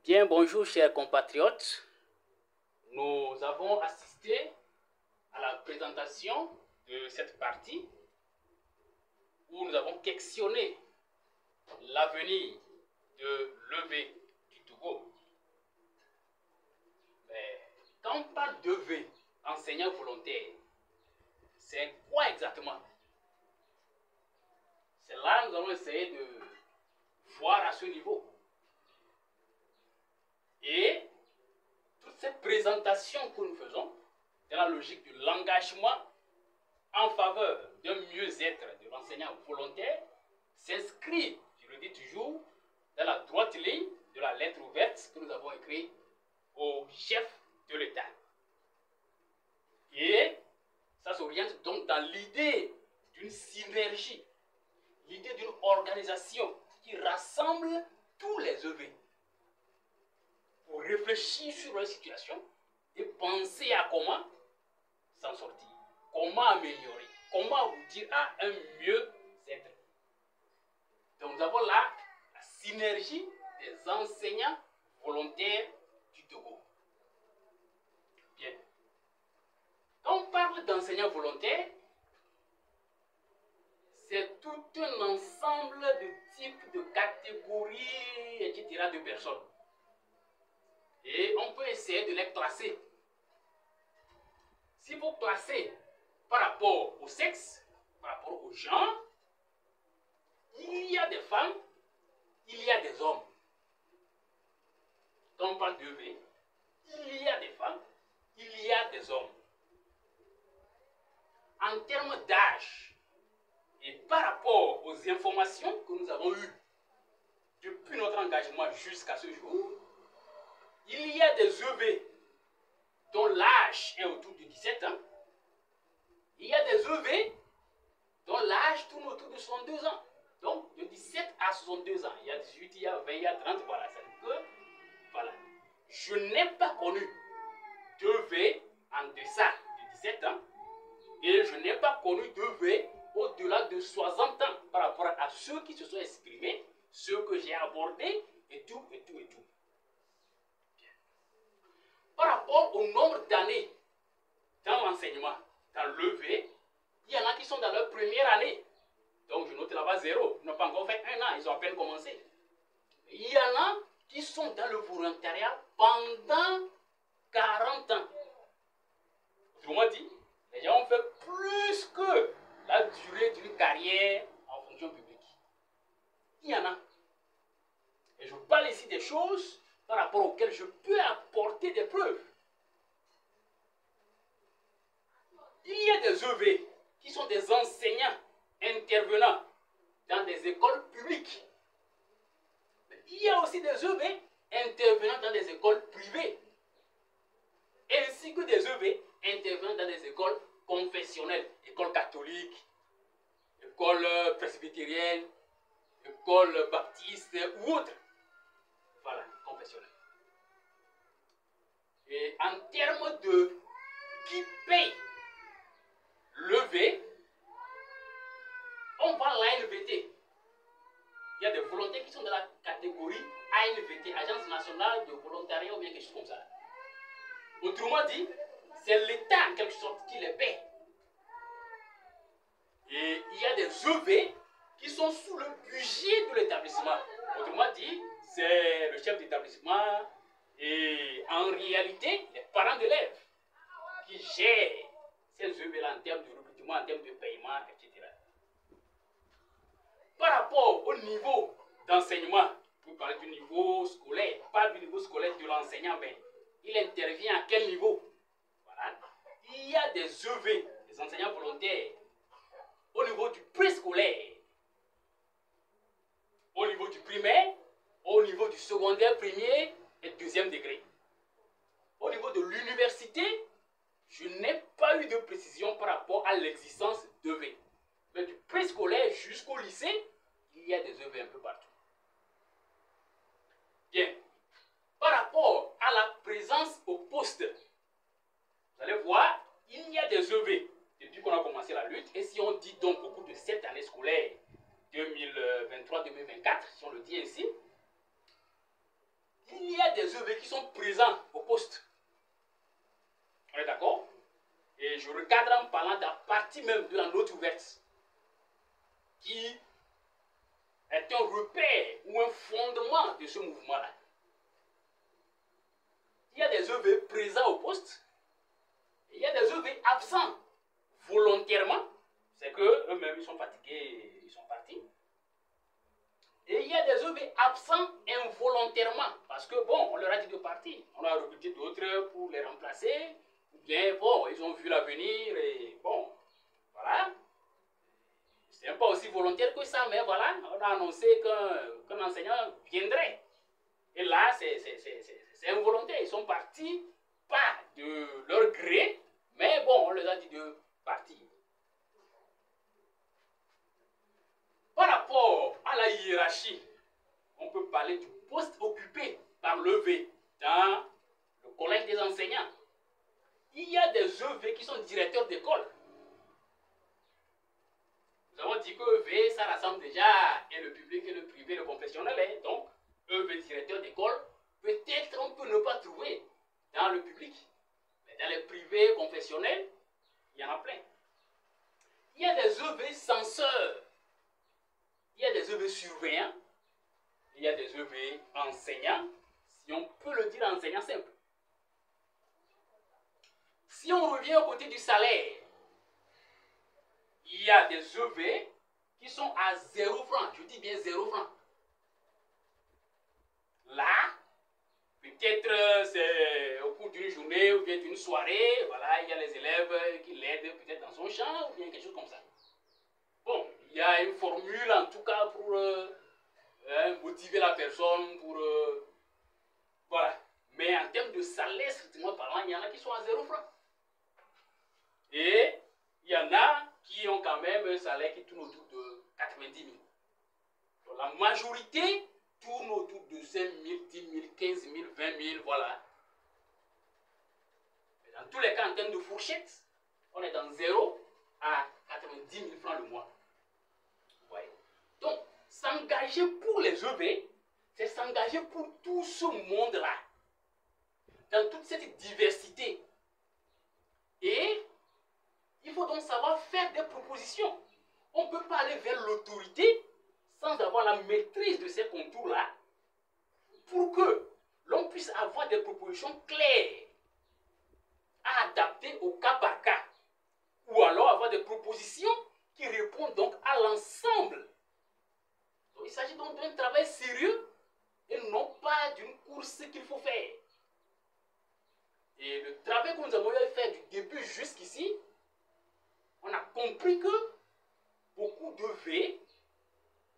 Bien, bonjour chers compatriotes. Nous avons assisté à la présentation de cette partie où nous avons questionné l'avenir de l'EV du Togo. Mais quand on parle d'EV, enseignant volontaire, c'est quoi exactement? C'est là que nous allons essayer de voir à ce niveau. Et toute cette présentation que nous faisons, dans la logique de l'engagement en faveur d'un mieux-être de l'enseignant volontaire, s'inscrit, je le dis toujours, dans la droite ligne de la lettre ouverte que nous avons écrite au chef de l'État. Et ça s'oriente donc dans l'idée d'une synergie, l'idée d'une organisation qui rassemble tous les EV pour réfléchir sur leur situation et penser à comment s'en sortir, comment améliorer, comment aboutir à un mieux-être. Donc nous avons là la synergie des enseignants volontaires du Togo. Bien. Quand on parle d'enseignants volontaires, c'est tout un ensemble de types, de catégories, etc. de personnes. Et on peut essayer de les classer. Si vous classez par rapport au sexe, par rapport au genre, il y a des femmes, il y a des hommes. Quand on parle d'EV, il y a des femmes, il y a des hommes. En termes d'âge, et par rapport aux informations que nous avons eues depuis notre engagement jusqu'à ce jour, il y a des EV dont l'âge est autour de 17 ans. Il y a des EV dont l'âge tourne autour de 62 ans. Donc, de 17 à 62 ans. Il y a 18, il y a 20, il y a 30, voilà. Ça veut dire que, voilà. Je n'ai pas connu d'EV en deçà de 17 ans. Et je n'ai pas connu d'EV au-delà de 60 ans par rapport à ceux qui se sont exprimés, ceux que j'ai abordés, et tout, et tout, et tout. Par rapport au nombre d'années dans l'enseignement, dans l'EV, il y en a qui sont dans leur première année. Donc je note là-bas 0. Ils n'ont pas encore fait 1 an, ils ont à peine commencé. Il y en a qui sont dans le volontariat pendant 40 ans. Autrement dit, les gens ont fait plus que la durée d'une carrière en fonction publique. Il y en a. Et je parle ici des choses par rapport auxquelles je peux apporter des preuves. Il y a des EV qui sont des enseignants intervenant dans des écoles publiques. Mais il y a aussi des EV intervenant dans des écoles privées, ainsi que des EV intervenant dans des écoles confessionnelles, écoles catholiques, écoles presbytériennes, écoles baptistes ou autres. Voilà, confessionnelles. Et en termes de qui paye l'EV, on voit l'ANVT. Il y a des volontaires qui sont dans la catégorie ANVT, Agence nationale de volontariat ou bien quelque chose comme ça. Autrement dit, c'est l'État en quelque sorte qui les paie. Et il y a des EV qui sont sous le budget de l'établissement. Autrement dit, c'est le chef d'établissement et en réalité, les parents d'élèves qui gèrent ces EV-là en termes de recrutement, en termes de paiement, etc. Par rapport au niveau d'enseignement, vous parlez du niveau scolaire, pas du niveau scolaire de l'enseignant, mais il intervient à quel niveau? Voilà. Il y a des EV, des enseignants volontaires, au niveau du préscolaire, au niveau du primaire, au niveau du secondaire, premier et deuxième degré. Au niveau de l'université, je n'ai pas eu de précision par rapport à l'existence d'EV. Mais du préscolaire jusqu'au lycée, il y a des EV un peu partout. Bien. Par rapport à la présence au poste, vous allez voir, il y a des EV depuis qu'on a commencé la lutte. Et si on dit donc au cours de cette année scolaire 2023-2024, si on le dit ainsi, il y a des EV qui sont présents au poste. On est d'accord? Et je regarde en parlant de la partie même de la note ouverte, qui est un repère ou un fondement de ce mouvement-là. Il y a des EV présents au poste, et il y a des EV absents volontairement, c'est qu'eux-mêmes ils sont fatigués, ils sont partis. Et il y a des EV absents involontairement, parce que bon, on leur a dit de partir, on a recruté d'autres pour les remplacer, ou bien bon, ils ont vu l'avenir et bon, voilà. C'est pas aussi volontaire que ça, mais voilà, on a annoncé qu'un enseignant viendrait. Et là, c'est involontaire. Ils sont partis, pas de leur gré, mais bon, on leur a dit de partir. Par rapport à la hiérarchie, on peut parler du poste occupé par l'EV dans le collège des enseignants. Il y a des EV qui sont directeurs d'école. Nous avons dit que EV, ça rassemble déjà et le public et le privé, le confessionnel. Hein. Donc, EV directeur d'école, peut-être on peut ne pas trouver dans le public. Mais dans les privés confessionnels, il y en a plein. Il y a des EV censeurs. Il y a des EV surveillants. Il y a des EV enseignants. Si on peut le dire enseignant simple. Si on revient au côté du salaire, il y a des EV qui sont à 0 francs. Je dis bien 0 francs. Là, peut-être c'est au cours d'une journée ou bien d'une soirée, voilà, il y a les élèves qui l'aident peut-être dans son champ ou bien quelque chose comme ça. Bon, il y a une formule en tout cas pour motiver la personne, pour... voilà. Mais en termes de salaire, strictement parlant, il y en a qui sont à 0 francs. Et il y en a qui ont quand même un salaire qui tourne autour de 90 000. Donc, la majorité tourne autour de 5 000, 10 000, 15 000, 20 000, voilà. Mais dans tous les cas, en termes de fourchette, on est dans 0 à 90 000 francs le mois. Vous voyez? Donc, s'engager pour les EV, c'est s'engager pour tout ce monde-là, dans toute cette diversité. Et il faut donc savoir faire des propositions. On ne peut pas aller vers l'autorité sans avoir la maîtrise de ces contours-là pour que l'on puisse avoir des propositions claires à adapter au cas par cas. Ou alors avoir des propositions qui répondent donc à l'ensemble. Il s'agit donc d'un travail sérieux et non pas d'une course qu'il faut faire. Et le travail que nous avons fait du début jusqu'ici, on a compris que beaucoup de V,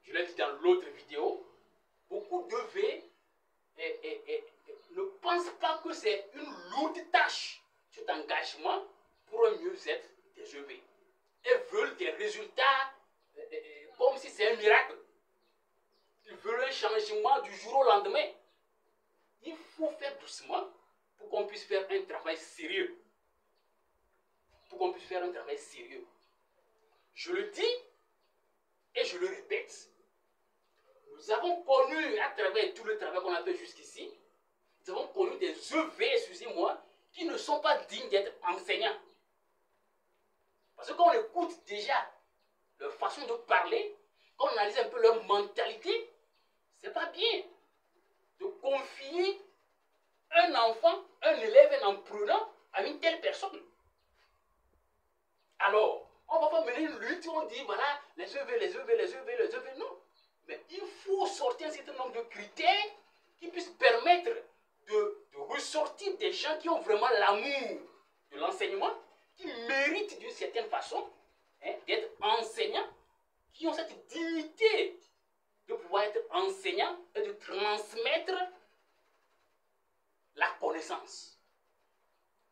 je l'ai dit dans l'autre vidéo, beaucoup de V ne pensent pas que c'est une lourde tâche, cet engagement pour un mieux-être des EV. Elles veulent des résultats comme si c'est un miracle. Ils veulent un changement du jour au lendemain. Il faut faire doucement pour qu'on puisse faire un travail sérieux. Pour qu'on puisse faire un travail sérieux. Je le dis et je le répète. Nous avons connu, à travers tout le travail qu'on a fait jusqu'ici, nous avons connu des EV, excusez-moi, qui ne sont pas dignes d'être enseignants. Parce que quand on écoute déjà leur façon de parler, quand on analyse un peu leur mentalité, c'est pas bien de confier un enfant, un élève, un apprenant à une telle personne. Alors, on ne va pas mener une lutte où on dit, voilà, les EV, les EV, les EV, les EV, non. Mais il faut sortir un certain nombre de critères qui puissent permettre de ressortir des gens qui ont vraiment l'amour de l'enseignement, qui méritent d'une certaine façon d'être enseignants, qui ont cette dignité de pouvoir être enseignants et de transmettre la connaissance.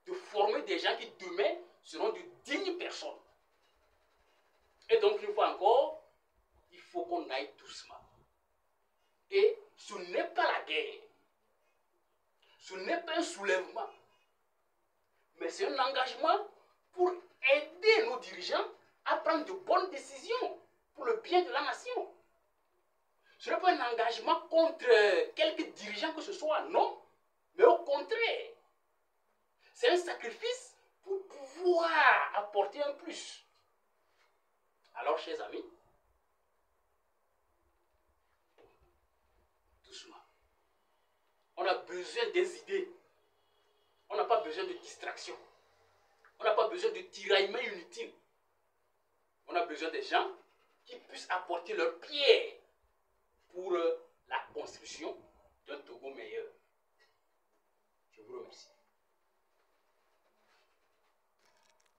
De former des gens qui demain seront de dignes personnes. Et donc, une fois encore, il faut qu'on aille doucement. Et ce n'est pas la guerre. Ce n'est pas un soulèvement. Mais c'est un engagement pour aider nos dirigeants à prendre de bonnes décisions pour le bien de la nation. Ce n'est pas un engagement contre quelques dirigeants que ce soit, non. Mais au contraire, c'est un sacrifice pour pouvoir apporter un plus. Alors, chers amis, doucement. On a besoin des idées. On n'a pas besoin de distraction. On n'a pas besoin de tiraillements inutiles. On a besoin des gens qui puissent apporter leur pierre